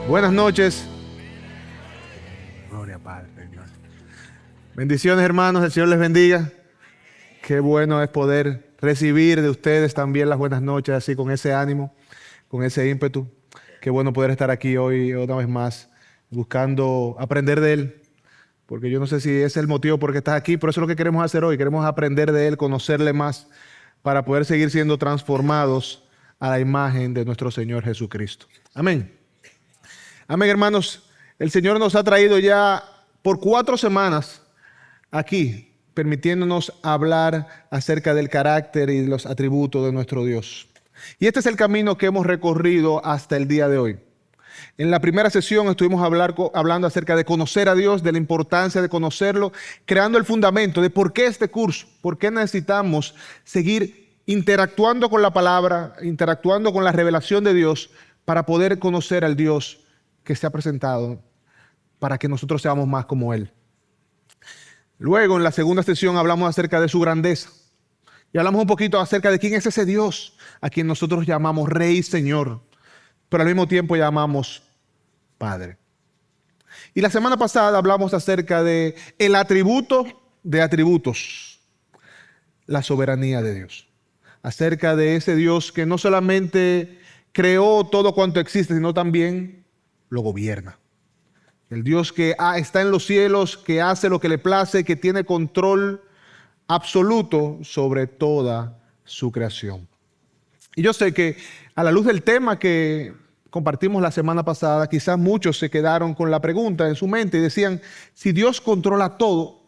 Buenas noches. Gloria al Padre, Señor. Bendiciones, hermanos. El Señor les bendiga. Qué bueno es poder recibir de ustedes también las buenas noches, así con ese ánimo, con ese ímpetu. Qué bueno poder estar aquí hoy otra vez más, buscando aprender de Él. Porque yo no sé si ese es el motivo por qué estás aquí, pero eso es lo que queremos hacer hoy. Queremos aprender de Él, conocerle más, para poder seguir siendo transformados a la imagen de nuestro Señor Jesucristo. Amén. Amén, hermanos. El Señor nos ha traído ya por 4 semanas aquí, permitiéndonos hablar acerca del carácter y los atributos de nuestro Dios. Y este es el camino que hemos recorrido hasta el día de hoy. En la primera sesión estuvimos hablando acerca de conocer a Dios, de la importancia de conocerlo, creando el fundamento de por qué este curso, por qué necesitamos seguir interactuando con la palabra, interactuando con la revelación de Dios para poder conocer al Dios que se ha presentado, para que nosotros seamos más como Él. Luego, en la segunda sesión, hablamos acerca de su grandeza. Y hablamos un poquito acerca de quién es ese Dios a quien nosotros llamamos Rey y Señor, pero al mismo tiempo llamamos Padre. Y la semana pasada hablamos acerca de el atributo de atributos, la soberanía de Dios. Acerca de ese Dios que no solamente creó todo cuanto existe, sino también lo gobierna. El Dios que está en los cielos, que hace lo que le place, que tiene control absoluto sobre toda su creación. Y yo sé que a la luz del tema que compartimos la semana pasada, quizás muchos se quedaron con la pregunta en su mente y decían, si Dios controla todo,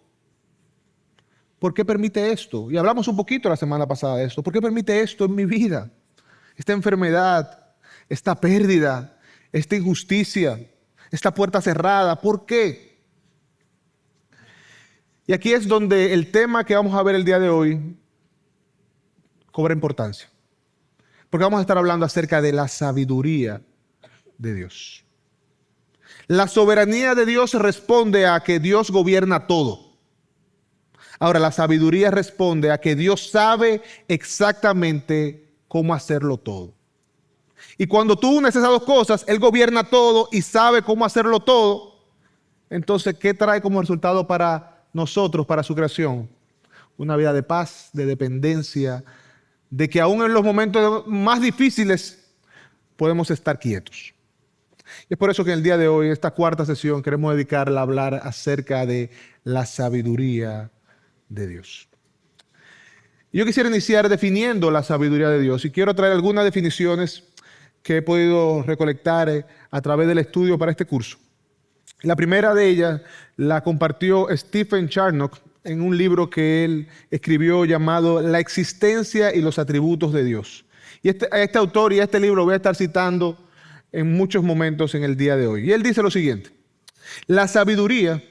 ¿por qué permite esto? Y hablamos un poquito la semana pasada de esto. ¿Por qué permite esto en mi vida? Esta enfermedad, esta pérdida, esta injusticia, esta puerta cerrada. ¿Por qué? Y aquí es donde el tema que vamos a ver el día de hoy cobra importancia. Porque vamos a estar hablando acerca de la sabiduría de Dios. La soberanía de Dios responde a que Dios gobierna todo. Ahora, la sabiduría responde a que Dios sabe exactamente cómo hacerlo todo. Y cuando tú unes esas dos cosas, Él gobierna todo y sabe cómo hacerlo todo, entonces, ¿qué trae como resultado para nosotros, para su creación? Una vida de paz, de dependencia, de que aún en los momentos más difíciles podemos estar quietos. Y es por eso que en el día de hoy, esta cuarta sesión, queremos dedicarla a hablar acerca de la sabiduría de Dios. Yo quisiera iniciar definiendo la sabiduría de Dios y quiero traer algunas definiciones que he podido recolectar a través del estudio para este curso. La primera de ellas la compartió Stephen Charnock en un libro que él escribió llamado La existencia y los atributos de Dios. Y este autor y este libro lo voy a estar citando en muchos momentos en el día de hoy. Y él dice lo siguiente: la sabiduría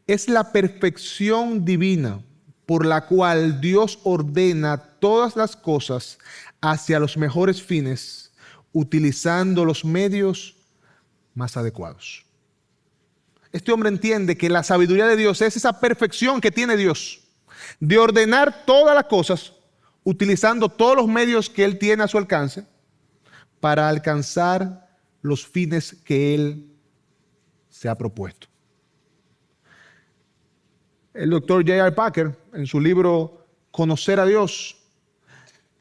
es la perfección divina por la cual Dios ordena todas las cosas hacia los mejores fines, utilizando los medios más adecuados. Este hombre entiende que la sabiduría de Dios es esa perfección que tiene Dios de ordenar todas las cosas utilizando todos los medios que Él tiene a su alcance para alcanzar los fines que Él se ha propuesto. El doctor J.I. Packer, en su libro Conocer a Dios,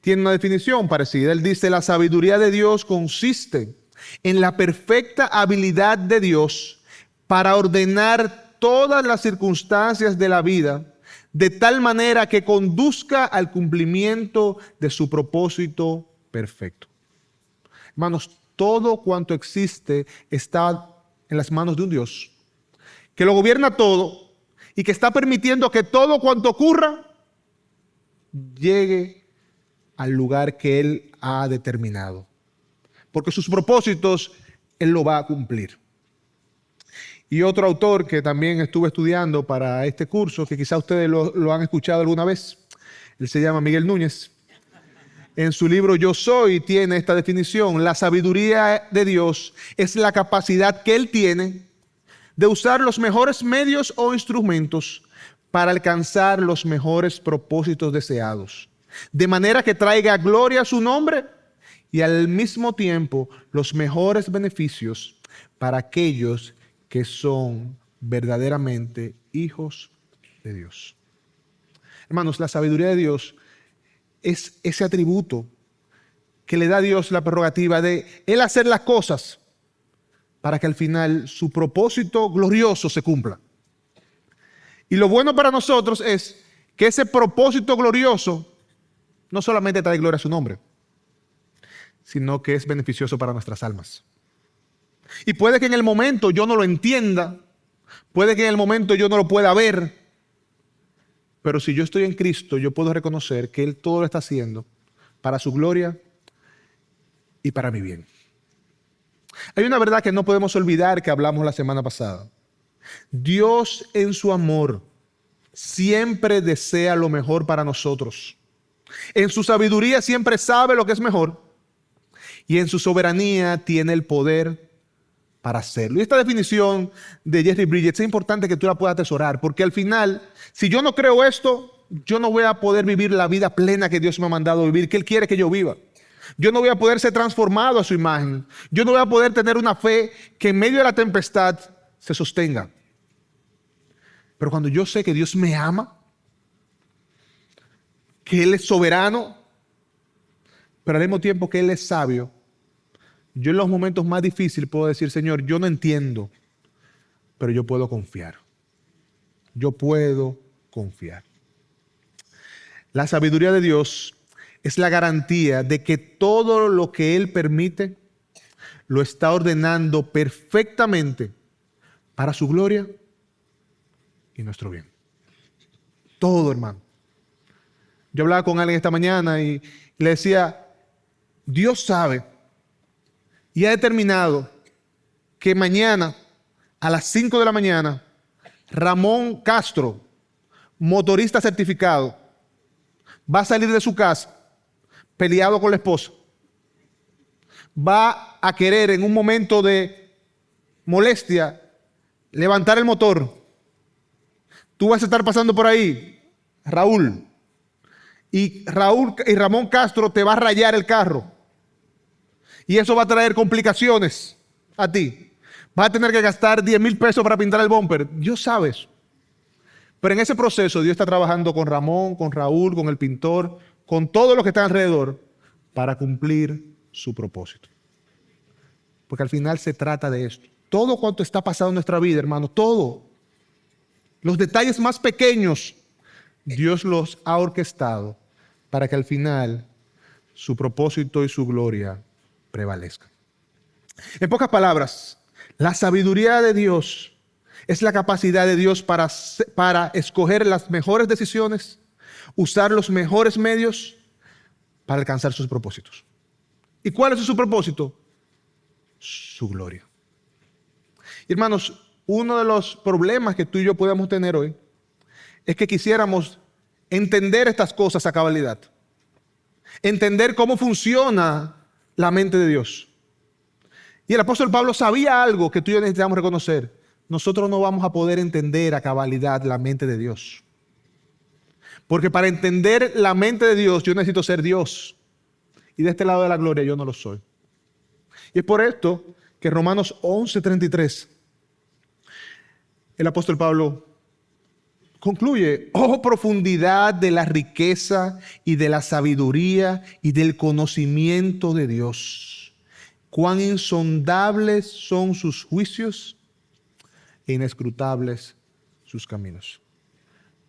tiene una definición parecida. Él dice, la sabiduría de Dios consiste en la perfecta habilidad de Dios para ordenar todas las circunstancias de la vida de tal manera que conduzca al cumplimiento de su propósito perfecto. Hermanos, todo cuanto existe está en las manos de un Dios que lo gobierna todo y que está permitiendo que todo cuanto ocurra llegue al lugar que Él ha determinado. Porque sus propósitos Él lo va a cumplir. Y otro autor que también estuve estudiando para este curso, que quizá ustedes lo han escuchado alguna vez, él se llama Miguel Núñez. En su libro Yo Soy tiene esta definición: la sabiduría de Dios es la capacidad que Él tiene de usar los mejores medios o instrumentos para alcanzar los mejores propósitos deseados, de manera que traiga gloria a su nombre y al mismo tiempo los mejores beneficios para aquellos que son verdaderamente hijos de Dios. Hermanos, la sabiduría de Dios es ese atributo que le da a Dios la prerrogativa de Él hacer las cosas para que al final su propósito glorioso se cumpla. Y lo bueno para nosotros es que ese propósito glorioso no solamente trae gloria a su nombre, sino que es beneficioso para nuestras almas. Y puede que en el momento yo no lo entienda, puede que en el momento yo no lo pueda ver, pero si yo estoy en Cristo, yo puedo reconocer que Él todo lo está haciendo para su gloria y para mi bien. Hay una verdad que no podemos olvidar que hablamos la semana pasada. Dios en su amor siempre desea lo mejor para nosotros. En su sabiduría siempre sabe lo que es mejor y en su soberanía tiene el poder para hacerlo. Y esta definición de Jerry Bridges es importante que tú la puedas atesorar, porque al final, si yo no creo esto, yo no voy a poder vivir la vida plena que Dios me ha mandado vivir, que Él quiere que yo viva. Yo no voy a poder ser transformado a su imagen. Yo no voy a poder tener una fe que en medio de la tempestad se sostenga. Pero cuando yo sé que Dios me ama, que Él es soberano, pero al mismo tiempo que Él es sabio, yo en los momentos más difíciles puedo decir, Señor, yo no entiendo, pero yo puedo confiar. Yo puedo confiar. La sabiduría de Dios es la garantía de que todo lo que Él permite lo está ordenando perfectamente para su gloria y nuestro bien. Todo, hermano. Yo hablaba con alguien esta mañana y le decía, Dios sabe y ha determinado que mañana a las 5 de la mañana Ramón Castro, motorista certificado, va a salir de su casa peleado con la esposa. Va a querer en un momento de molestia levantar el motor. Tú vas a estar pasando por ahí, Raúl, y Ramón Castro te va a rayar el carro. Y eso va a traer complicaciones a ti. Vas a tener que gastar 10,000 pesos para pintar el bumper. Dios sabe eso. Pero en ese proceso Dios está trabajando con Ramón, con Raúl, con el pintor, con todos los que están alrededor para cumplir su propósito. Porque al final se trata de esto. Todo cuanto está pasando en nuestra vida, hermano, todo. Los detalles más pequeños, Dios los ha orquestado para que al final su propósito y su gloria prevalezcan. En pocas palabras, la sabiduría de Dios es la capacidad de Dios para escoger las mejores decisiones, usar los mejores medios para alcanzar sus propósitos. ¿Y cuál es su propósito? Su gloria. Y hermanos, uno de los problemas que tú y yo podemos tener hoy es que quisiéramos entender estas cosas a cabalidad. Entender cómo funciona la mente de Dios. Y el apóstol Pablo sabía algo que tú y yo necesitamos reconocer. Nosotros no vamos a poder entender a cabalidad la mente de Dios. Porque para entender la mente de Dios, yo necesito ser Dios. Y de este lado de la gloria yo no lo soy. Y es por esto que Romanos 11:33, el apóstol Pablo concluye: oh profundidad de la riqueza y de la sabiduría y del conocimiento de Dios. Cuán insondables son sus juicios e inescrutables sus caminos.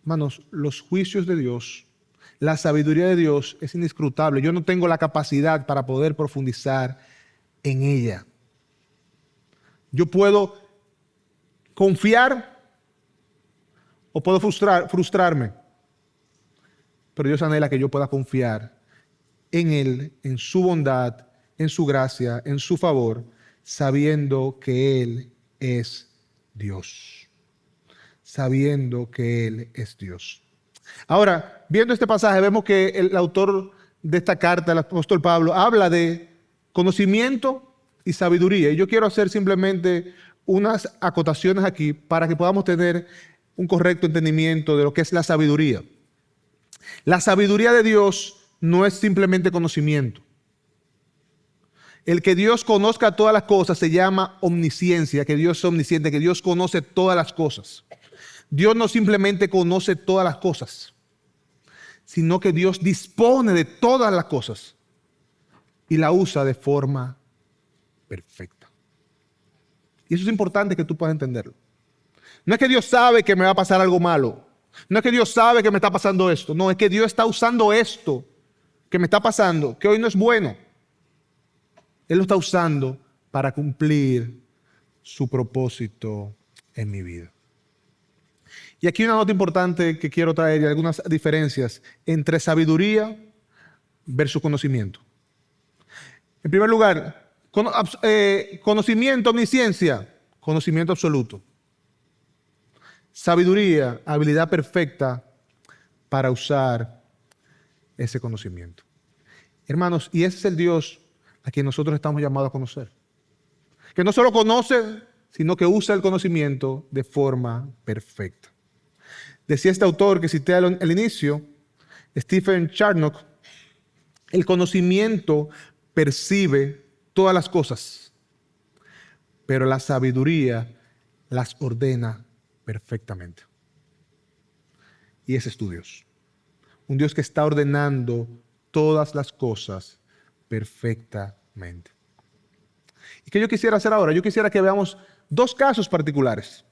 Hermanos, los juicios de Dios, la sabiduría de Dios es inescrutable. Yo no tengo la capacidad para poder profundizar en ella. Yo puedo confiar o puedo frustrarme, pero Dios anhela que yo pueda confiar en Él, en su bondad, en su gracia, en su favor, sabiendo que Él es Dios. Sabiendo que Él es Dios. Ahora, viendo este pasaje, vemos que el autor de esta carta, el apóstol Pablo, habla de conocimiento y sabiduría. Y yo quiero hacer simplemente unas acotaciones aquí para que podamos tener un correcto entendimiento de lo que es la sabiduría. La sabiduría de Dios no es simplemente conocimiento. El que Dios conozca todas las cosas se llama omnisciencia, que Dios es omnisciente, que Dios conoce todas las cosas. Dios no simplemente conoce todas las cosas, sino que Dios dispone de todas las cosas y la usa de forma perfecta. Y eso es importante que tú puedas entenderlo. No es que Dios sabe que me va a pasar algo malo. No es que Dios sabe que me está pasando esto. No, es que Dios está usando esto que me está pasando, que hoy no es bueno. Él lo está usando para cumplir su propósito en mi vida. Y aquí una nota importante que quiero traer y algunas diferencias entre sabiduría versus conocimiento. En primer lugar, conocimiento, omnisciencia, conocimiento absoluto. Sabiduría, habilidad perfecta para usar ese conocimiento. Hermanos, y ese es el Dios a quien nosotros estamos llamados a conocer. Que no solo conoce, sino que usa el conocimiento de forma perfecta. Decía este autor que cité al inicio, Stephen Charnock, el conocimiento percibe todas las cosas, pero la sabiduría las ordena perfectamente. Y ese es tu Dios. Un Dios que está ordenando todas las cosas perfectamente. ¿Y qué yo quisiera hacer ahora? Yo quisiera que veamos dos casos particulares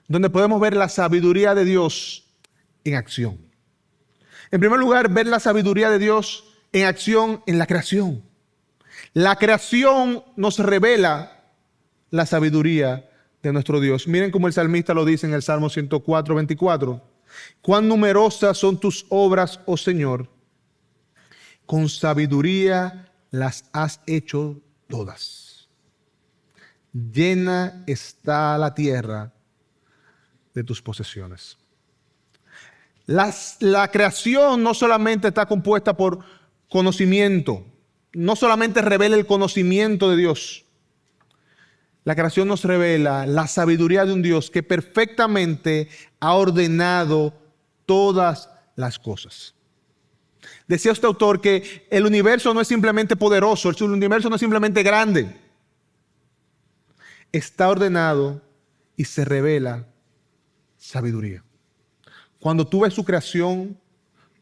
donde podemos ver la sabiduría de Dios en acción. En primer lugar, ver la sabiduría de Dios en acción en la creación. La creación nos revela la sabiduría de nuestro Dios. Miren cómo el salmista lo dice en el Salmo 104, 24. Cuán numerosas son tus obras, oh Señor. Con sabiduría las has hecho todas. Llena está la tierra de tus posesiones. La creación no solamente está compuesta por conocimiento, no solamente revela el conocimiento de Dios. La creación nos revela la sabiduría de un Dios que perfectamente ha ordenado todas las cosas. Decía este autor que el universo no es simplemente poderoso, el universo no es simplemente grande. Está ordenado y se revela sabiduría. Cuando tú ves su creación,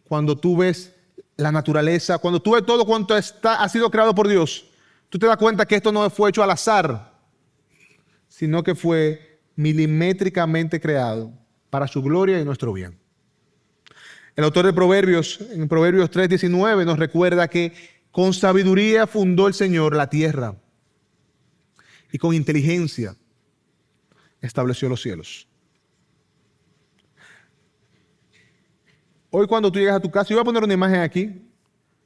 cuando tú ves la naturaleza, cuando tú ves todo cuanto ha sido creado por Dios, tú te das cuenta que esto no fue hecho al azar, sino que fue milimétricamente creado para su gloria y nuestro bien. El autor de Proverbios, en Proverbios 3:19, nos recuerda que con sabiduría fundó el Señor la tierra y con inteligencia estableció los cielos. Hoy cuando tú llegas a tu casa, yo voy a poner una imagen aquí,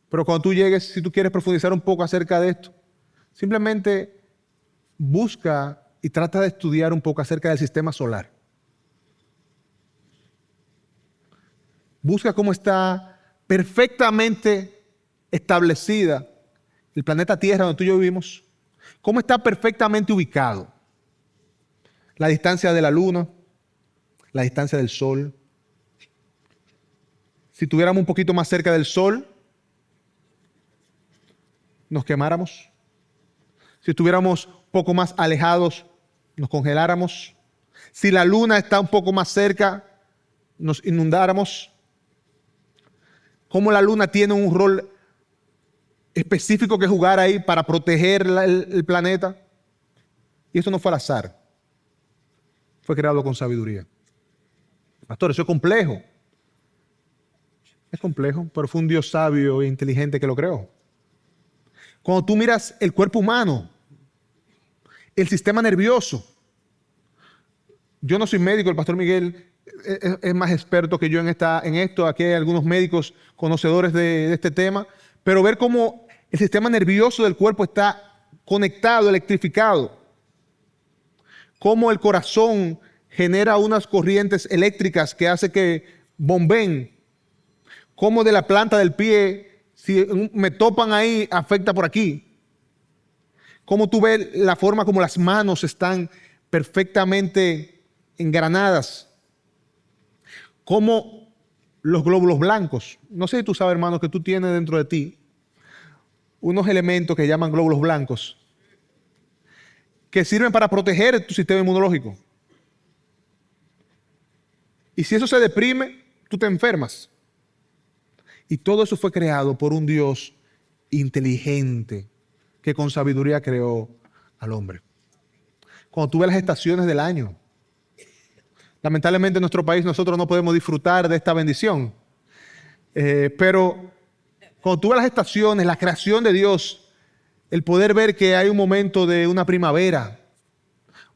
pero cuando tú llegues, si tú quieres profundizar un poco acerca de esto, simplemente busca y trata de estudiar un poco acerca del sistema solar. Busca cómo está perfectamente establecida el planeta Tierra donde tú y yo vivimos, cómo está perfectamente ubicado. La distancia de la Luna, la distancia del Sol. Si estuviéramos un poquito más cerca del Sol, nos quemáramos. Si estuviéramos un poco más alejados, nos congeláramos. Si la Luna está un poco más cerca, nos inundáramos. Cómo la Luna tiene un rol específico que jugar ahí para proteger el planeta. Y esto no fue al azar. Fue creado con sabiduría. Pastor, eso es complejo. Es complejo, pero fue un Dios sabio e inteligente que lo creó. Cuando tú miras el cuerpo humano, el sistema nervioso. Yo no soy médico, el pastor Miguel es más experto que yo en esto. Aquí hay algunos médicos conocedores de este tema. Pero ver cómo el sistema nervioso del cuerpo está conectado, electrificado. Cómo el corazón genera unas corrientes eléctricas que hace que bombeen. Cómo de la planta del pie, si me topan ahí, afecta por aquí. Cómo tú ves la forma como las manos están perfectamente engranadas. Cómo los glóbulos blancos. No sé si tú sabes, hermano, que tú tienes dentro de ti unos elementos que llaman glóbulos blancos, que sirven para proteger tu sistema inmunológico. Y si eso se deprime, tú te enfermas. Y todo eso fue creado por un Dios inteligente que con sabiduría creó al hombre. Cuando tú ves las estaciones del año, lamentablemente en nuestro país nosotros no podemos disfrutar de esta bendición. Pero cuando tú ves las estaciones, la creación de Dios, el poder ver que hay un momento de una primavera,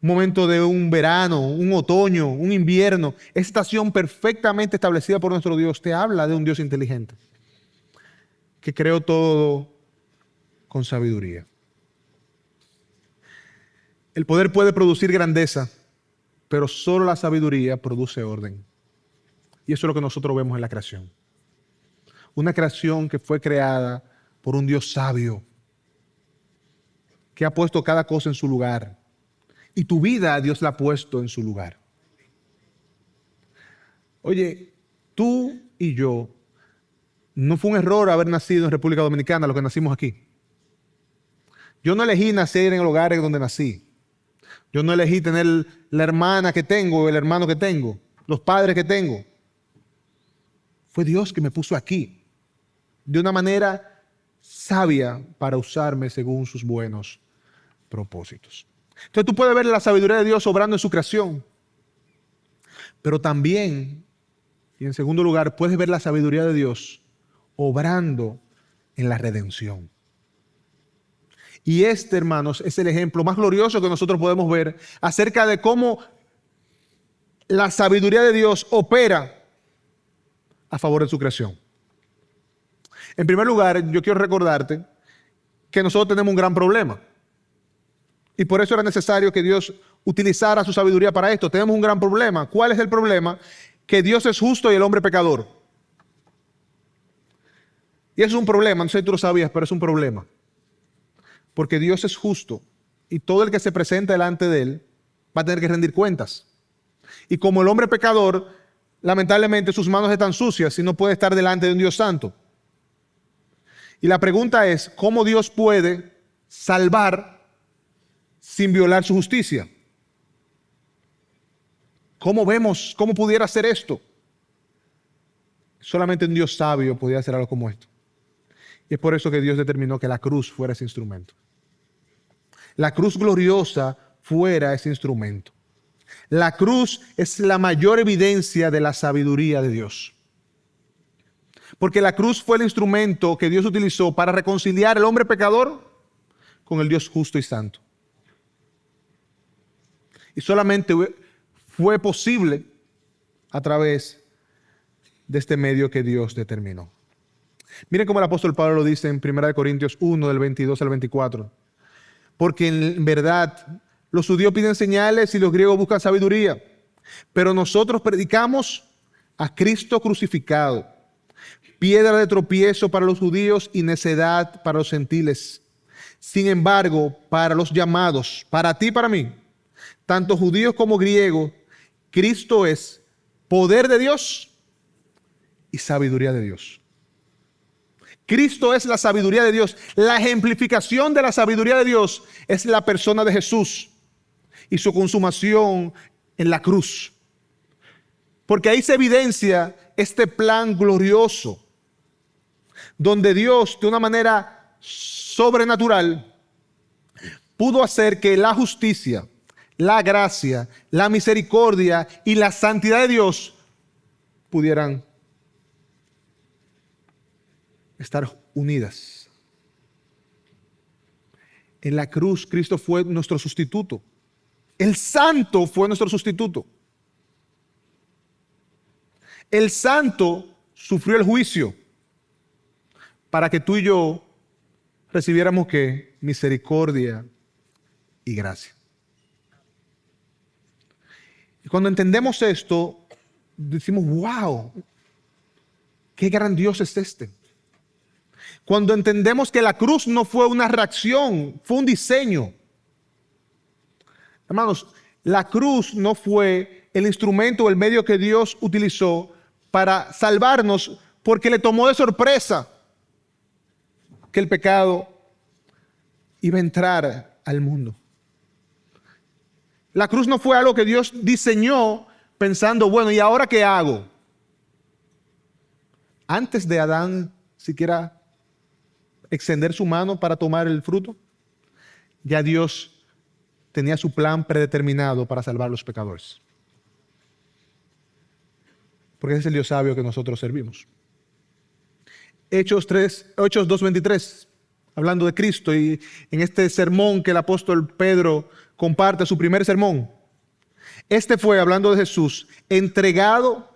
un momento de un verano, un otoño, un invierno, estación perfectamente establecida por nuestro Dios, te habla de un Dios inteligente que creó todo con sabiduría. El poder puede producir grandeza, pero solo la sabiduría produce orden. Y eso es lo que nosotros vemos en la creación. Una creación que fue creada por un Dios sabio, que ha puesto cada cosa en su lugar. Y tu vida Dios la ha puesto en su lugar. Oye, tú y yo, no fue un error haber nacido en República Dominicana, los que nacimos aquí. Yo no elegí nacer en el hogar en donde nací. Yo no elegí tener la hermana que tengo, el hermano que tengo, los padres que tengo. Fue Dios que me puso aquí, de una manera sabia para usarme según sus buenos propósitos. Entonces tú puedes ver la sabiduría de Dios obrando en su creación, pero también, y en segundo lugar, puedes ver la sabiduría de Dios obrando en la redención. Y este, hermanos, es el ejemplo más glorioso que nosotros podemos ver acerca de cómo la sabiduría de Dios opera a favor de su creación. En primer lugar, yo quiero recordarte que nosotros tenemos un gran problema. Y por eso era necesario que Dios utilizara su sabiduría para esto. Tenemos un gran problema. ¿Cuál es el problema? Que Dios es justo y el hombre pecador. Y eso es un problema, no sé si tú lo sabías, pero es un problema. Porque Dios es justo y todo el que se presenta delante de Él va a tener que rendir cuentas. Y como el hombre pecador, lamentablemente sus manos están sucias y no puede estar delante de un Dios santo. Y la pregunta es, ¿cómo Dios puede salvar sin violar su justicia? ¿Cómo pudiera hacer esto? Solamente un Dios sabio podía hacer algo como esto. Y es por eso que Dios determinó que la cruz fuera ese instrumento. La cruz gloriosa fuera ese instrumento. La cruz es la mayor evidencia de la sabiduría de Dios. Porque la cruz fue el instrumento que Dios utilizó para reconciliar al hombre pecador con el Dios justo y santo. Y solamente fue posible a través de este medio que Dios determinó. Miren cómo el apóstol Pablo lo dice en 1 Corintios 1, del 22 al 24. Porque en verdad los judíos piden señales y los griegos buscan sabiduría. Pero nosotros predicamos a Cristo crucificado, piedra de tropiezo para los judíos y necedad para los gentiles. Sin embargo, para los llamados, para ti y para mí, tanto judíos como griegos, Cristo es poder de Dios y sabiduría de Dios. Cristo es la sabiduría de Dios. La ejemplificación de la sabiduría de Dios es la persona de Jesús y su consumación en la cruz. Porque ahí se evidencia este plan glorioso, donde Dios, de una manera sobrenatural, pudo hacer que la justicia, la gracia, la misericordia y la santidad de Dios pudieran estar unidas. En la cruz, Cristo fue nuestro sustituto. El santo fue nuestro sustituto. El santo sufrió el juicio para que tú y yo recibiéramos ¿qué? Misericordia y gracia. Y cuando entendemos esto, decimos, wow, qué gran Dios es este. Cuando entendemos que la cruz no fue una reacción, fue un diseño. Hermanos, la cruz no fue el instrumento o el medio que Dios utilizó para salvarnos porque le tomó de sorpresa que el pecado iba a entrar al mundo. La cruz no fue algo que Dios diseñó pensando, bueno, ¿y ahora qué hago? Antes de Adán siquiera extender su mano para tomar el fruto, ya Dios tenía su plan predeterminado para salvar a los pecadores. Porque ese es el Dios sabio que nosotros servimos. Hechos 2:23, hablando de Cristo, y en este sermón que el apóstol Pedro comparte, su primer sermón. Este fue, hablando de Jesús, entregado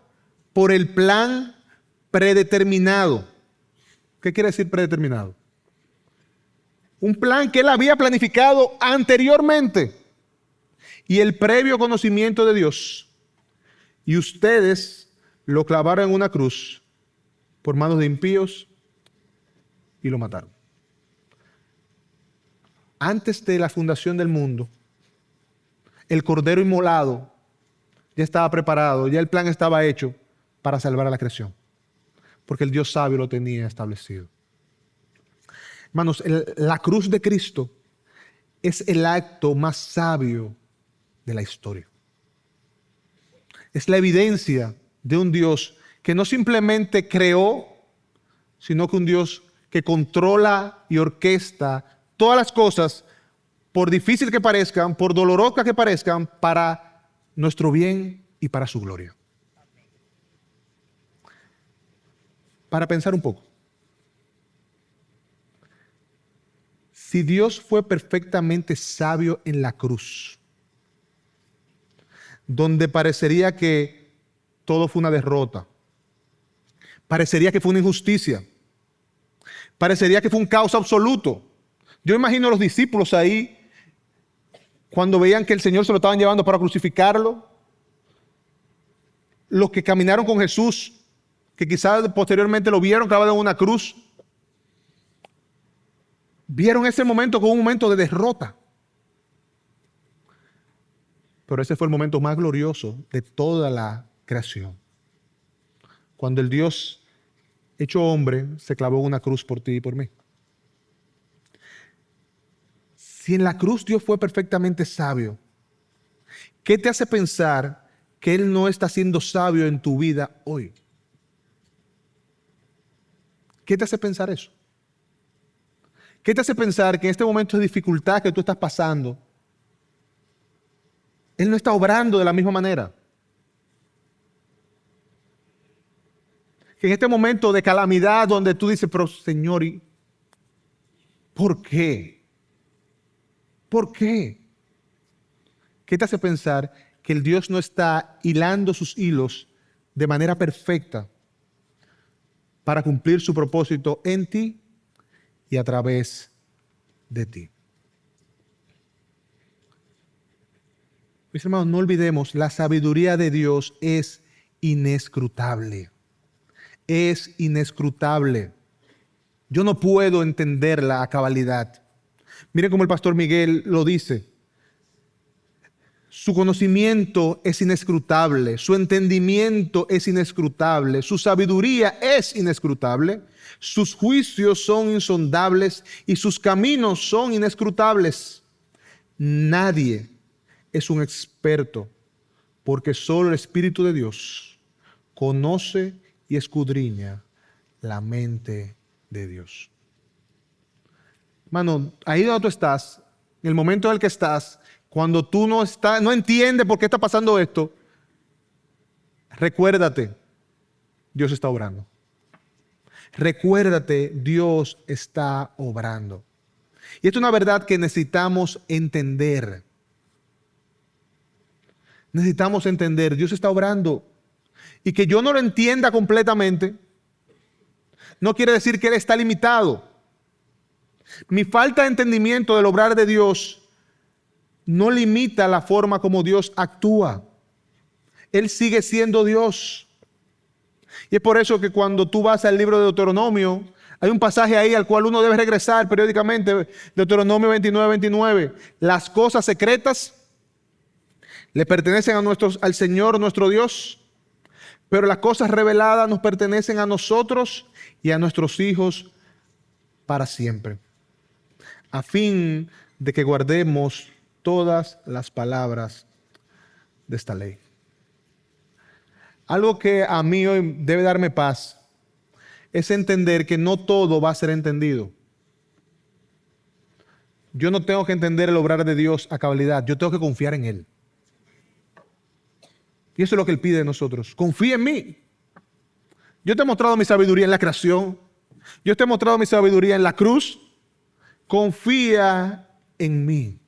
por el plan predeterminado. ¿Qué quiere decir predeterminado? Un plan que él había planificado anteriormente y el previo conocimiento de Dios. Y ustedes lo clavaron en una cruz por manos de impíos y lo mataron. Antes de la fundación del mundo, el cordero inmolado ya estaba preparado, ya el plan estaba hecho para salvar a la creación, porque el Dios sabio lo tenía establecido. Hermanos, la cruz de Cristo es el acto más sabio de la historia. Es la evidencia de un Dios que no simplemente creó, sino que un Dios que controla y orquesta todas las cosas, por difícil que parezcan, por dolorosas que parezcan, para nuestro bien y para su gloria. Para pensar un poco. Si Dios fue perfectamente sabio en la cruz, donde parecería que todo fue una derrota, parecería que fue una injusticia, parecería que fue un caos absoluto. Yo imagino a los discípulos ahí, cuando veían que el Señor se lo estaban llevando para crucificarlo, los que caminaron con Jesús, que quizás posteriormente lo vieron clavado en una cruz, vieron ese momento como un momento de derrota. Pero ese fue el momento más glorioso de toda la creación. Cuando el Dios hecho hombre se clavó en una cruz por ti y por mí. Si en la cruz Dios fue perfectamente sabio, ¿qué te hace pensar que Él no está siendo sabio en tu vida hoy? ¿Qué te hace pensar eso? ¿Qué te hace pensar que en este momento de dificultad que tú estás pasando, Él no está obrando de la misma manera? Que en este momento de calamidad donde tú dices, pero Señor, ¿por qué? ¿Por qué? ¿Qué te hace pensar que el Dios no está hilando sus hilos de manera perfecta para cumplir su propósito en ti y a través de ti? Mis hermanos, no olvidemos, la sabiduría de Dios es inescrutable. Es inescrutable. Yo no puedo entenderla a cabalidad. Miren cómo el pastor Miguel lo dice. Su conocimiento es inescrutable, su entendimiento es inescrutable, su sabiduría es inescrutable, sus juicios son insondables y sus caminos son inescrutables. Nadie es un experto, porque solo el Espíritu de Dios conoce y escudriña la mente de Dios. Hermano, ahí donde tú estás, en el momento en el que estás, cuando tú no entiendes por qué está pasando esto, recuérdate, Dios está obrando. Recuérdate, Dios está obrando. Y esto es una verdad que necesitamos entender. Necesitamos entender, Dios está obrando. Y que yo no lo entienda completamente, no quiere decir que Él está limitado. Mi falta de entendimiento del obrar de Dios no limita la forma como Dios actúa. Él sigue siendo Dios. Y es por eso que cuando tú vas al libro de Deuteronomio, hay un pasaje ahí al cual uno debe regresar periódicamente. Deuteronomio 29:29. Las cosas secretas le pertenecen al Señor nuestro Dios, pero las cosas reveladas nos pertenecen a nosotros y a nuestros hijos para siempre. a fin de que guardemos todas las palabras de esta ley. Algo que a mí hoy debe darme paz es entender que no todo va a ser entendido. Yo no tengo que entender el obrar de Dios a cabalidad, yo tengo que confiar en Él. Y eso es lo que Él pide de nosotros. Confía en mí. Yo te he mostrado mi sabiduría en la creación. Yo te he mostrado mi sabiduría en la cruz. Confía en mí.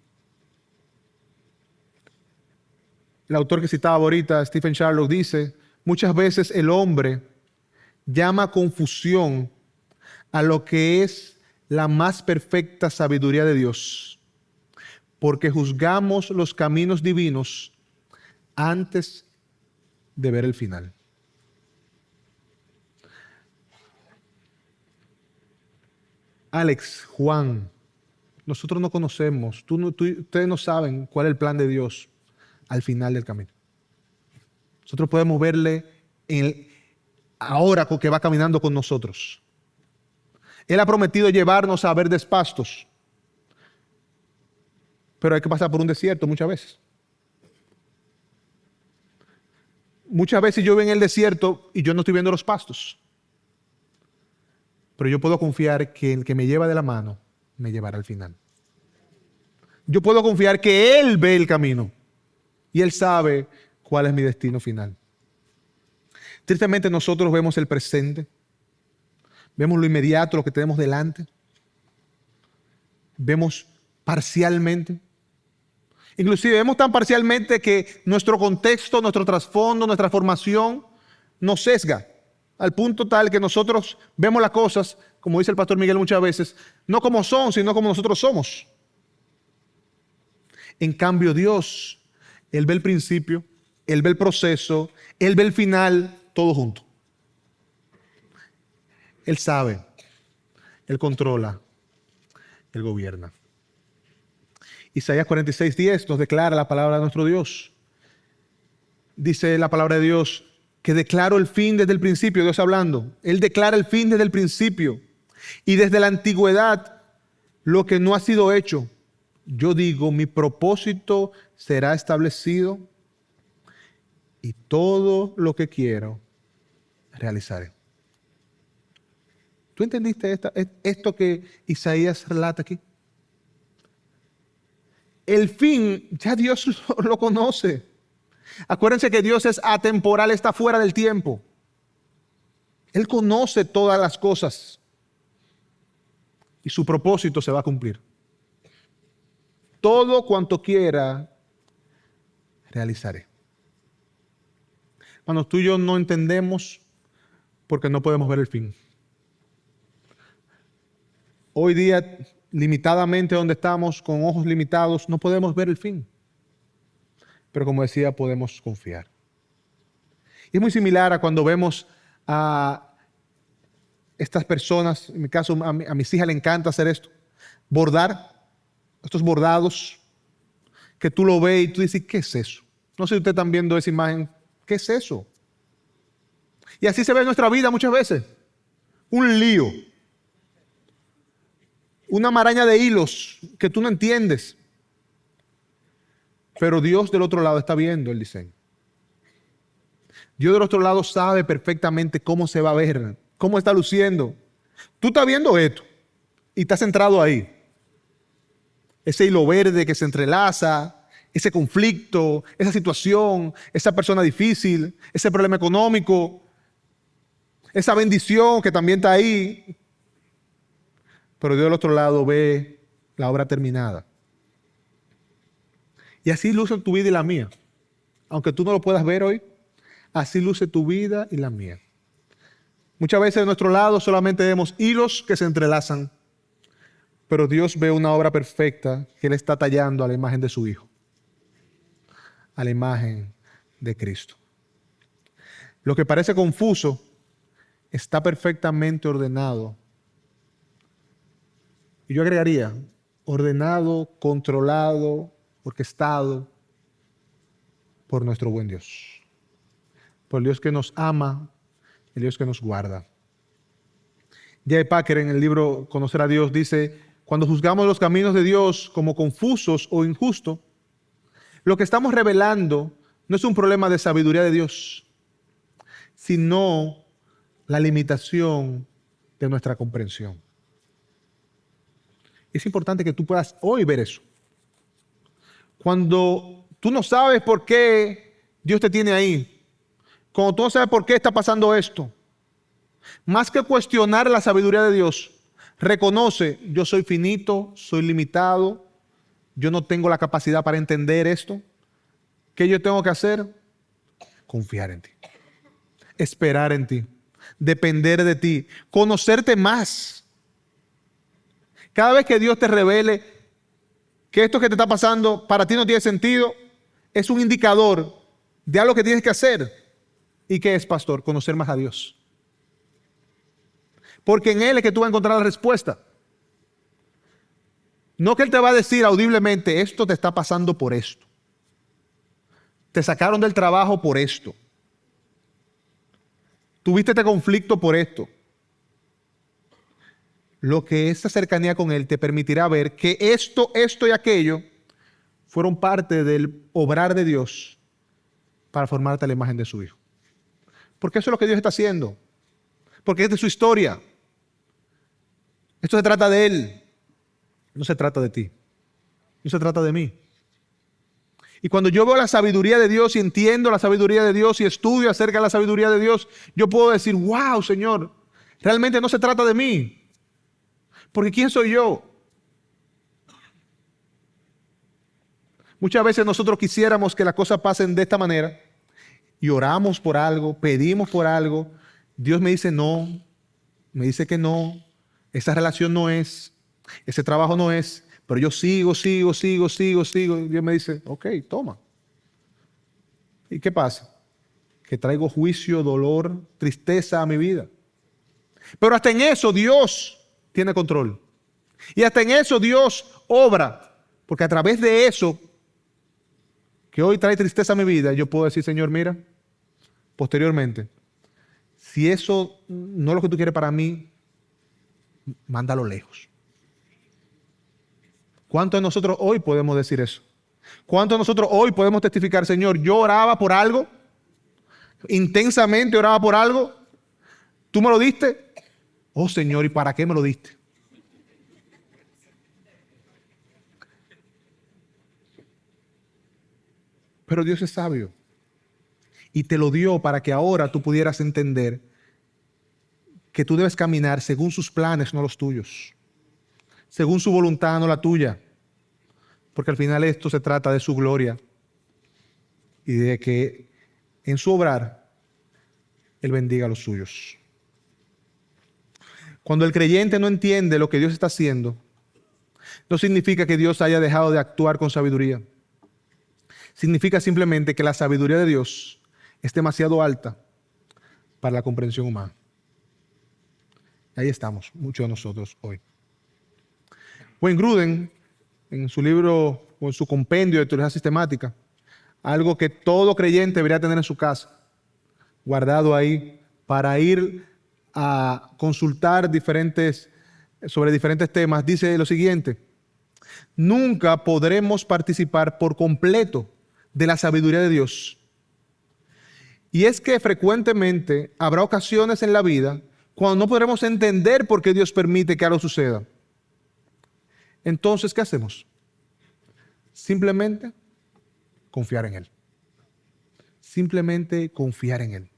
El autor que citaba ahorita, Stephen Charnock, dice, muchas veces el hombre llama confusión a lo que es la más perfecta sabiduría de Dios, porque juzgamos los caminos divinos antes de ver el final. Alex, Juan, nosotros no conocemos, ustedes no saben cuál es el plan de Dios al final del camino. Nosotros podemos verle ahora que va caminando con nosotros. Él ha prometido llevarnos a verdes pastos, pero hay que pasar por un desierto muchas veces. Muchas veces yo voy en el desierto y yo no estoy viendo los pastos. Pero yo puedo confiar que el que me lleva de la mano me llevará al final. Yo puedo confiar que Él ve el camino y Él sabe cuál es mi destino final. Tristemente nosotros vemos el presente, vemos lo inmediato, lo que tenemos delante, vemos parcialmente. Inclusive vemos tan parcialmente que nuestro contexto, nuestro trasfondo, nuestra formación nos sesga al punto tal que nosotros vemos las cosas, como dice el pastor Miguel muchas veces, no como son, sino como nosotros somos. En cambio Dios, Él ve el principio, Él ve el proceso, Él ve el final, todo junto. Él sabe, Él controla, Él gobierna. Isaías 46:10 nos declara la palabra de nuestro Dios. Dice la palabra de Dios que declaró el fin desde el principio, Dios hablando. Él declara el fin desde el principio y desde la antigüedad lo que no ha sido hecho. Yo digo, mi propósito será establecido y todo lo que quiero realizaré. ¿Tú entendiste esto que Isaías relata aquí? El fin, ya Dios lo conoce. Acuérdense que Dios es atemporal, está fuera del tiempo. Él conoce todas las cosas y su propósito se va a cumplir. Todo cuanto quiera, realizaré. Cuando tú y yo no entendemos porque no podemos ver el fin. Hoy día, limitadamente donde estamos, con ojos limitados, no podemos ver el fin. Pero como decía, podemos confiar. Y es muy similar a cuando vemos a estas personas, en mi caso a mis hijas les encanta hacer esto, bordar, estos bordados, que tú lo ves y tú dices, ¿qué es eso? No sé si ustedes están viendo esa imagen, ¿qué es eso? Y así se ve en nuestra vida muchas veces, un lío, una maraña de hilos que tú no entiendes. Pero Dios del otro lado está viendo el diseño. Dios del otro lado sabe perfectamente cómo se va a ver, cómo está luciendo. Tú estás viendo esto y estás centrado ahí. Ese hilo verde que se entrelaza, ese conflicto, esa situación, esa persona difícil, ese problema económico, esa bendición que también está ahí. Pero Dios del otro lado ve la obra terminada. Y así luce tu vida y la mía. Aunque tú no lo puedas ver hoy, así luce tu vida y la mía. Muchas veces de nuestro lado solamente vemos hilos que se entrelazan, pero Dios ve una obra perfecta que Él está tallando a la imagen de su Hijo, a la imagen de Cristo. Lo que parece confuso está perfectamente ordenado. Y yo agregaría, ordenado, controlado, orquestado por nuestro buen Dios. Por el Dios que nos ama, el Dios que nos guarda. J. Packer en el libro Conocer a Dios dice, cuando juzgamos los caminos de Dios como confusos o injustos, lo que estamos revelando no es un problema de sabiduría de Dios, sino la limitación de nuestra comprensión. Es importante que tú puedas hoy ver eso. Cuando tú no sabes por qué Dios te tiene ahí, cuando tú no sabes por qué está pasando esto, más que cuestionar la sabiduría de Dios, reconoce: yo soy finito, soy limitado, yo no tengo la capacidad para entender esto. ¿Qué yo tengo que hacer? Confiar en ti, esperar en ti, depender de ti, conocerte más. Cada vez que Dios te revele que esto que te está pasando para ti no tiene sentido, es un indicador de algo que tienes que hacer. ¿Y qué es, pastor? Conocer más a Dios. Porque en Él es que tú vas a encontrar la respuesta. No que Él te va a decir audiblemente: esto te está pasando por esto. Te sacaron del trabajo por esto. Tuviste este conflicto por esto. Lo que esta cercanía con Él te permitirá ver que esto y aquello fueron parte del obrar de Dios para formarte a la imagen de su Hijo. Porque eso es lo que Dios está haciendo. Porque es de su historia. Esto se trata de Él. No se trata de ti. No se trata de mí. Y cuando yo veo la sabiduría de Dios y entiendo la sabiduría de Dios y estudio acerca de la sabiduría de Dios, yo puedo decir: wow, Señor, realmente no se trata de mí. Porque ¿quién soy yo? Muchas veces nosotros quisiéramos que las cosas pasen de esta manera y oramos por algo, pedimos por algo. Dios me dice no, me dice que no, esa relación no es, ese trabajo no es, pero yo sigo. Dios me dice: ok, toma. ¿Y qué pasa? Que traigo juicio, dolor, tristeza a mi vida. Pero hasta en eso Dios tiene control. Y hasta en eso Dios obra. Porque a través de eso que hoy trae tristeza a mi vida, yo puedo decir: Señor, mira, posteriormente, si eso no es lo que tú quieres para mí, mándalo lejos. ¿Cuántos de nosotros hoy podemos decir eso? ¿Cuántos de nosotros hoy podemos testificar: Señor, yo oraba por algo, intensamente oraba por algo, tú me lo diste? Oh, Señor, ¿y para qué me lo diste? Pero Dios es sabio y te lo dio para que ahora tú pudieras entender que tú debes caminar según sus planes, no los tuyos, según su voluntad, no la tuya, porque al final esto se trata de su gloria y de que en su obrar Él bendiga a los suyos. Cuando el creyente no entiende lo que Dios está haciendo, no significa que Dios haya dejado de actuar con sabiduría. Significa simplemente que la sabiduría de Dios es demasiado alta para la comprensión humana. Ahí estamos, muchos de nosotros hoy. Wayne Grudem, en su libro o en su compendio de teología sistemática, algo que todo creyente debería tener en su casa, guardado ahí para ir a consultar sobre diferentes temas, dice lo siguiente: nunca podremos participar por completo de la sabiduría de Dios. Y es que frecuentemente habrá ocasiones en la vida cuando no podremos entender por qué Dios permite que algo suceda. Entonces, ¿qué hacemos? Simplemente confiar en Él. Simplemente confiar en Él.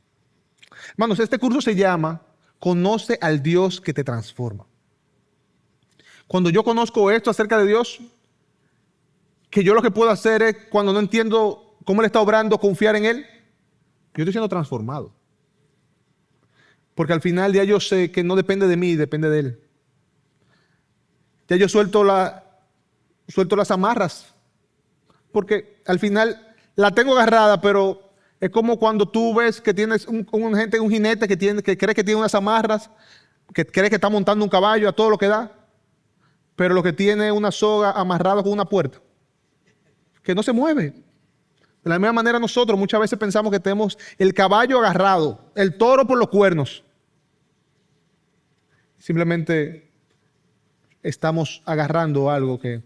Hermanos, este curso se llama Conoce al Dios que te transforma. Cuando yo conozco esto acerca de Dios, que yo lo que puedo hacer es, cuando no entiendo cómo Él está obrando, confiar en Él, yo estoy siendo transformado. Porque al final ya yo sé que no depende de mí, depende de Él. Ya yo suelto las amarras. Porque al final la tengo agarrada, pero es como cuando tú ves que tienes un jinete que cree que tiene unas amarras, que cree que está montando un caballo a todo lo que da, pero lo que tiene es una soga amarrada con una puerta, que no se mueve. De la misma manera nosotros muchas veces pensamos que tenemos el caballo agarrado, el toro por los cuernos. Simplemente estamos agarrando algo que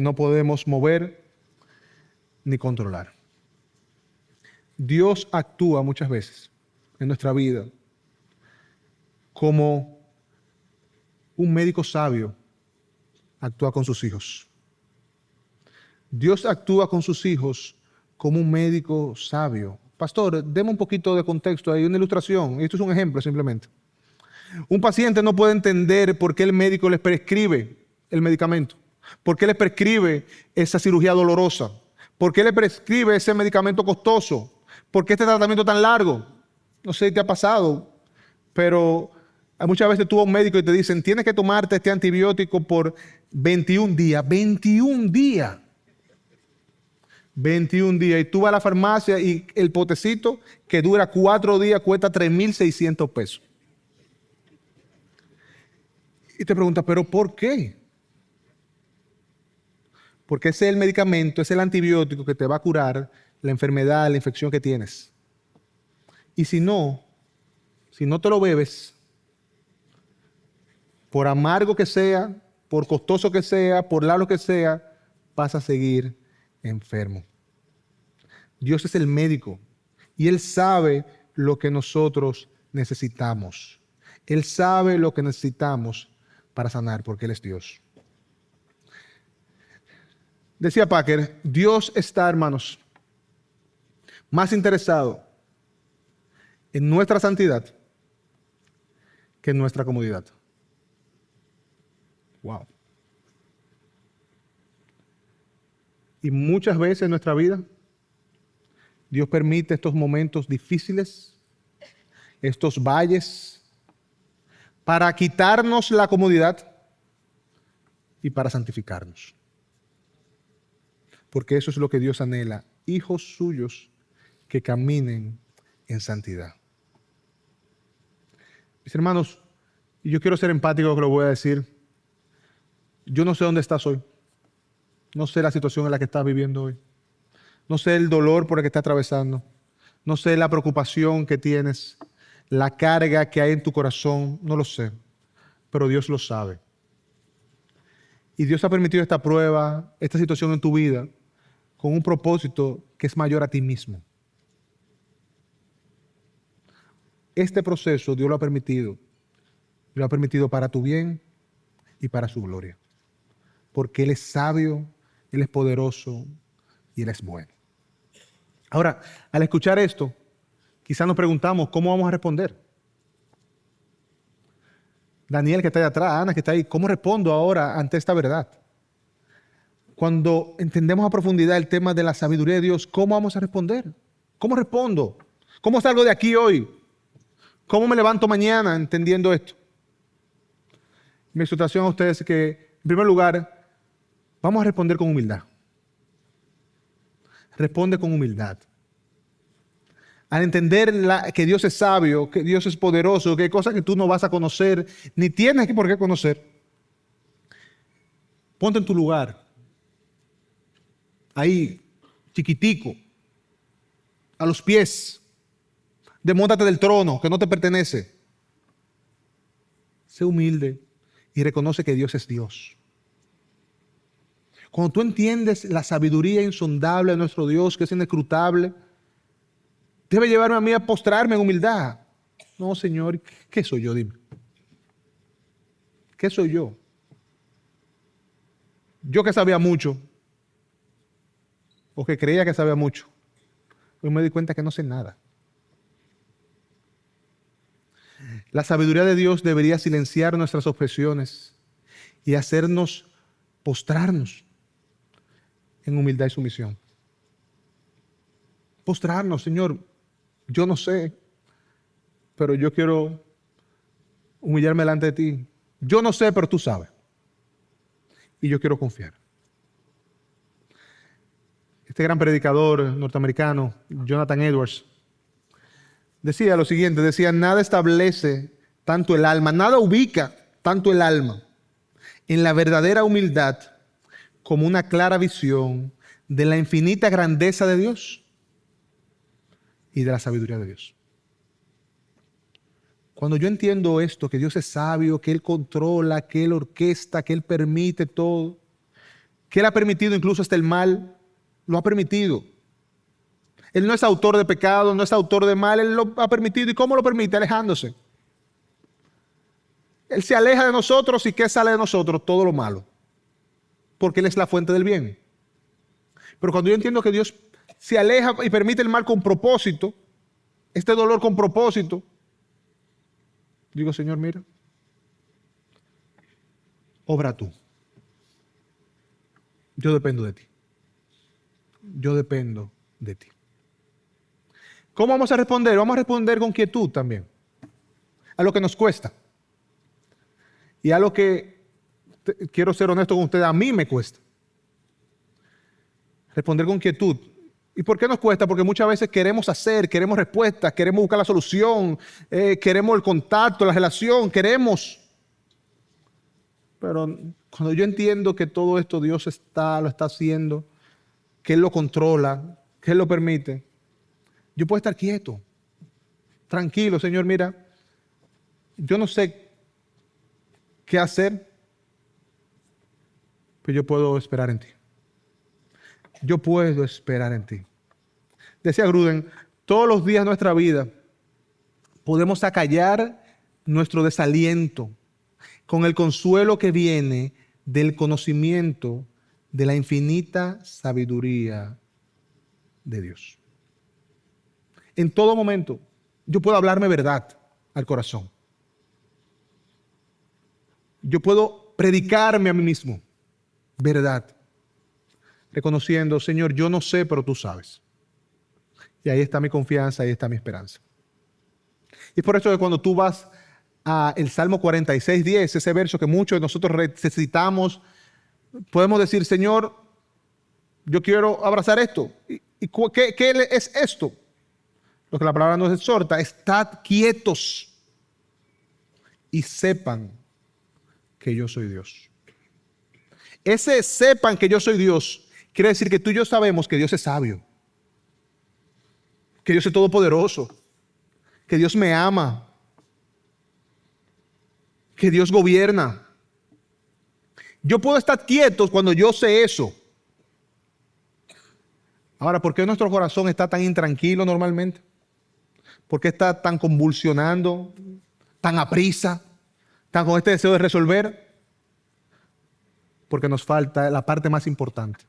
no podemos mover ni controlar. Dios actúa muchas veces en nuestra vida como un médico sabio actúa con sus hijos. Dios actúa con sus hijos como un médico sabio. Pastor, deme un poquito de contexto ahí, una ilustración. Esto es un ejemplo simplemente. Un paciente no puede entender por qué el médico les prescribe el medicamento, por qué les prescribe esa cirugía dolorosa, por qué le prescribe ese medicamento costoso, por qué este tratamiento tan largo. No sé si te ha pasado, pero muchas veces tú vas a un médico y te dicen, tienes que tomarte este antibiótico por 21 días. 21 días. 21 días. Y tú vas a la farmacia y el potecito que dura 4 días cuesta 3,600 pesos. Y te preguntas, ¿pero por qué? Porque ese es el medicamento, es el antibiótico que te va a curar la enfermedad, la infección que tienes. Y si no te lo bebes, por amargo que sea, por costoso que sea, por largo que sea, vas a seguir enfermo. Dios es el médico y Él sabe lo que nosotros necesitamos. Él sabe lo que necesitamos para sanar, porque Él es Dios. Decía Packer, Dios está, hermanos, más interesado en nuestra santidad que en nuestra comodidad. Wow. Y muchas veces en nuestra vida, Dios permite estos momentos difíciles, estos valles, para quitarnos la comodidad y para santificarnos. Porque eso es lo que Dios anhela, hijos suyos que caminen en santidad. Mis hermanos, y yo quiero ser empático con lo que lo voy a decir. Yo no sé dónde estás hoy. No sé la situación en la que estás viviendo hoy. No sé el dolor por el que estás atravesando. No sé la preocupación que tienes, la carga que hay en tu corazón. No lo sé, pero Dios lo sabe. Y Dios ha permitido esta prueba, esta situación en tu vida, con un propósito que es mayor a ti mismo. Este proceso Dios lo ha permitido. Lo ha permitido para tu bien y para su gloria. Porque Él es sabio, Él es poderoso y Él es bueno. Ahora, al escuchar esto, quizás nos preguntamos, ¿cómo vamos a responder? Daniel, que está ahí atrás, Ana, que está ahí, ¿cómo respondo ahora ante esta verdad? Cuando entendemos a profundidad el tema de la sabiduría de Dios, ¿cómo vamos a responder? ¿Cómo respondo? ¿Cómo salgo de aquí hoy? ¿Cómo me levanto mañana entendiendo esto? Mi exhortación a ustedes es que, en primer lugar, vamos a responder con humildad. Responde con humildad. Al entender que Dios es sabio, que Dios es poderoso, que hay cosas que tú no vas a conocer, ni tienes por qué conocer, ponte en tu lugar. Ahí, chiquitico, a los pies. Desmóntate del trono que no te pertenece. Sé humilde y reconoce que Dios es Dios. Cuando tú entiendes la sabiduría insondable de nuestro Dios, que es inescrutable, debe llevarme a mí a postrarme en humildad. No, Señor, ¿qué soy yo? Dime. ¿Qué soy yo? Yo que sabía mucho, o que creía que sabía mucho, hoy me di cuenta que no sé nada. La sabiduría de Dios debería silenciar nuestras objeciones y hacernos postrarnos en humildad y sumisión. Postrarnos, Señor, yo no sé, pero yo quiero humillarme delante de ti. Yo no sé, pero tú sabes. Y yo quiero confiar. Este gran predicador norteamericano, Jonathan Edwards, decía lo siguiente, decía, nada establece tanto el alma, nada ubica tanto el alma en la verdadera humildad como una clara visión de la infinita grandeza de Dios y de la sabiduría de Dios. Cuando yo entiendo esto, que Dios es sabio, que Él controla, que Él orquesta, que Él permite todo, que Él ha permitido incluso hasta el mal, lo ha permitido. Él no es autor de pecado, no es autor de mal, Él lo ha permitido. ¿Y cómo lo permite? Alejándose. Él se aleja de nosotros y ¿qué sale de nosotros? Todo lo malo. Porque Él es la fuente del bien. Pero cuando yo entiendo que Dios se aleja y permite el mal con propósito, este dolor con propósito, digo, Señor, mira, obra tú. Yo dependo de ti. Yo dependo de ti. ¿Cómo vamos a responder? Vamos a responder con quietud también. A lo que nos cuesta. Y a lo que, quiero ser honesto con ustedes, a mí me cuesta. Responder con quietud. ¿Y por qué nos cuesta? Porque muchas veces queremos hacer, queremos respuestas, queremos buscar la solución, queremos el contacto, la relación, queremos. Pero cuando yo entiendo que todo esto Dios lo está haciendo, que Él lo controla, que Él lo permite, yo puedo estar quieto, tranquilo. Señor, mira, yo no sé qué hacer, pero yo puedo esperar en ti. Yo puedo esperar en ti. Decía Gruden, todos los días de nuestra vida podemos acallar nuestro desaliento con el consuelo que viene del conocimiento de la infinita sabiduría de Dios. En todo momento, yo puedo hablarme verdad al corazón. Yo puedo predicarme a mí mismo verdad, reconociendo, Señor, yo no sé, pero tú sabes. Y ahí está mi confianza, ahí está mi esperanza. Y es por eso que cuando tú vas a el Salmo 46:10, ese verso que muchos de nosotros necesitamos, podemos decir, Señor, yo quiero abrazar esto. ¿Y qué es esto? Lo que la palabra nos exhorta, estad quietos y sepan que yo soy Dios. Ese sepan que yo soy Dios quiere decir que tú y yo sabemos que Dios es sabio, que Dios es todopoderoso, que Dios me ama, que Dios gobierna. Yo puedo estar quieto cuando yo sé eso. Ahora, ¿por qué nuestro corazón está tan intranquilo normalmente? ¿Por qué está tan convulsionando, tan aprisa, tan con este deseo de resolver? Porque nos falta la parte más importante.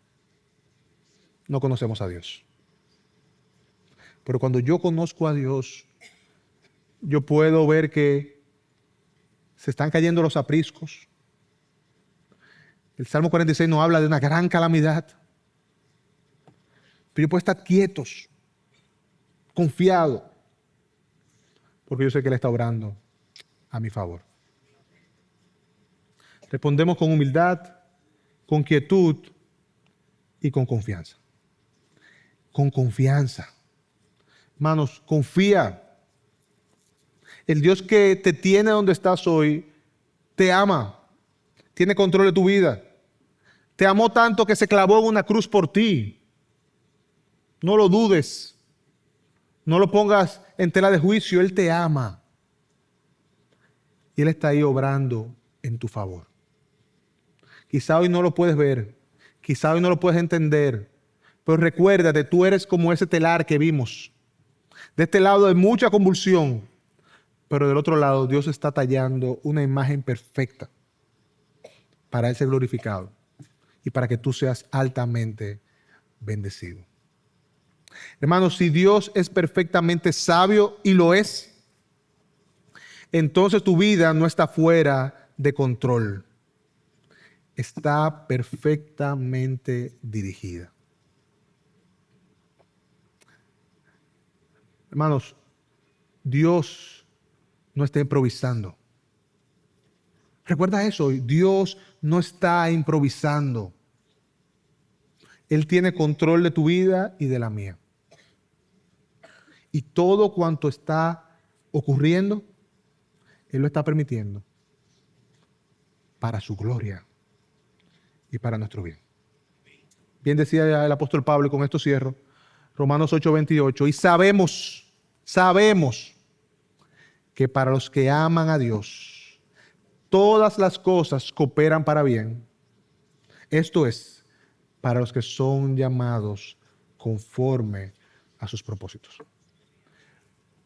No conocemos a Dios. Pero cuando yo conozco a Dios, yo puedo ver que se están cayendo los apriscos. El Salmo 46 nos habla de una gran calamidad. Pero yo puedo estar quietos, confiado, porque yo sé que Él está obrando a mi favor. Respondemos con humildad, con quietud y con confianza. Con confianza. Hermanos, confía. El Dios que te tiene donde estás hoy, te ama, tiene control de tu vida. Te amó tanto que se clavó en una cruz por ti. No lo dudes. No lo pongas en tela de juicio. Él te ama. Y Él está ahí obrando en tu favor. Quizá hoy no lo puedes ver. Quizá hoy no lo puedes entender. Pero recuérdate, tú eres como ese telar que vimos. De este lado hay mucha convulsión. Pero del otro lado Dios está tallando una imagen perfecta para Él ser glorificado y para que tú seas altamente bendecido. Hermanos, si Dios es perfectamente sabio y lo es, entonces tu vida no está fuera de control. Está perfectamente dirigida. Hermanos, Dios no está improvisando. Recuerda eso, Dios no está improvisando. Él tiene control de tu vida y de la mía. Y todo cuanto está ocurriendo, Él lo está permitiendo para su gloria y para nuestro bien. Bien decía el apóstol Pablo, y con esto cierro, Romanos 8:28, y sabemos que para los que aman a Dios, todas las cosas cooperan para bien. Esto es, para los que son llamados conforme a sus propósitos.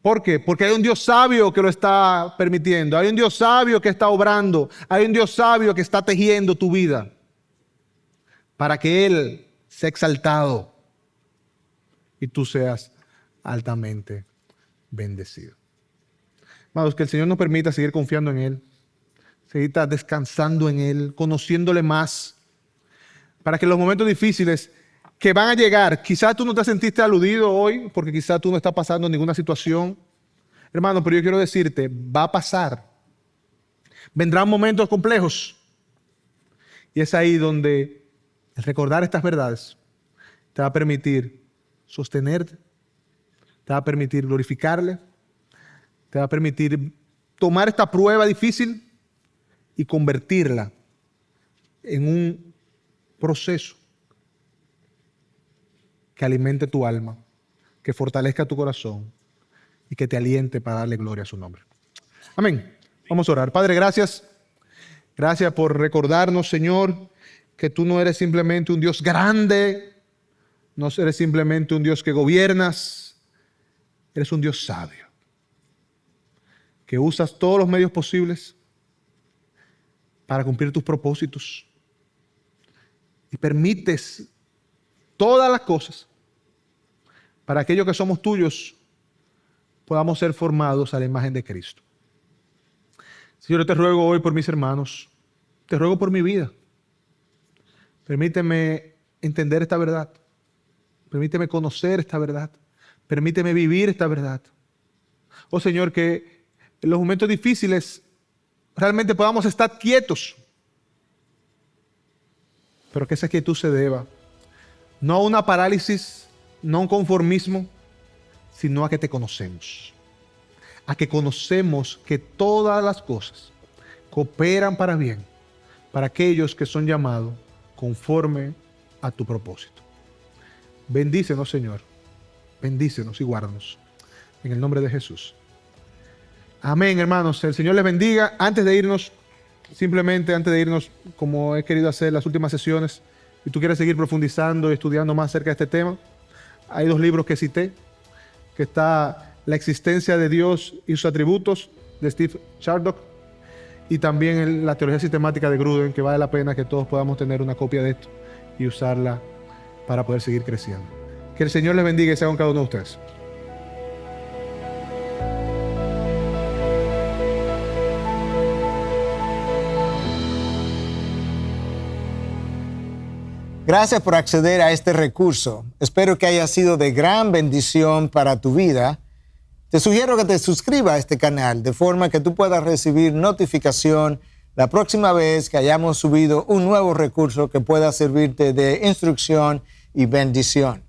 ¿Por qué? Porque hay un Dios sabio que lo está permitiendo. Hay un Dios sabio que está obrando. Hay un Dios sabio que está tejiendo tu vida para que Él sea exaltado y tú seas altamente bendecido. Amados, que el Señor nos permita seguir confiando en Él, seguir descansando en Él, conociéndole más, para que en los momentos difíciles que van a llegar, quizás tú no te sentiste aludido hoy, porque quizás tú no estás pasando ninguna situación, hermano, pero yo quiero decirte, va a pasar. Vendrán momentos complejos. Y es ahí donde el recordar estas verdades te va a permitir sostenerte, te va a permitir glorificarle, te va a permitir tomar esta prueba difícil y convertirla en un proceso que alimente tu alma, que fortalezca tu corazón y que te aliente para darle gloria a su nombre. Amén. Vamos a orar. Padre, gracias. Gracias por recordarnos, Señor, que tú no eres simplemente un Dios grande, no eres simplemente un Dios que gobiernas, eres un Dios sabio, que usas todos los medios posibles para cumplir tus propósitos y permites todas las cosas para aquellos que somos tuyos podamos ser formados a la imagen de Cristo. Señor, te ruego hoy por mis hermanos, te ruego por mi vida. Permíteme entender esta verdad, permíteme conocer esta verdad, permíteme vivir esta verdad. Oh Señor, que en los momentos difíciles realmente podamos estar quietos, pero que esa quietud se deba no a una parálisis, no a un conformismo, sino a que te conocemos. A que conocemos que todas las cosas cooperan para bien, para aquellos que son llamados conforme a tu propósito. Bendícenos, Señor. Bendícenos y guárdanos. En el nombre de Jesús. Amén, hermanos. El Señor les bendiga. Antes de irnos, como he querido hacer las últimas sesiones, y tú quieres seguir profundizando y estudiando más acerca de este tema, hay 2 libros que cité, que está La existencia de Dios y sus atributos, de Steve Chardock, y también la teología sistemática de Gruden, que vale la pena que todos podamos tener una copia de esto y usarla para poder seguir creciendo. Que el Señor les bendiga y sea con cada uno de ustedes. Gracias por acceder a este recurso. Espero que haya sido de gran bendición para tu vida. Te sugiero que te suscribas a este canal de forma que tú puedas recibir notificación la próxima vez que hayamos subido un nuevo recurso que pueda servirte de instrucción y bendición.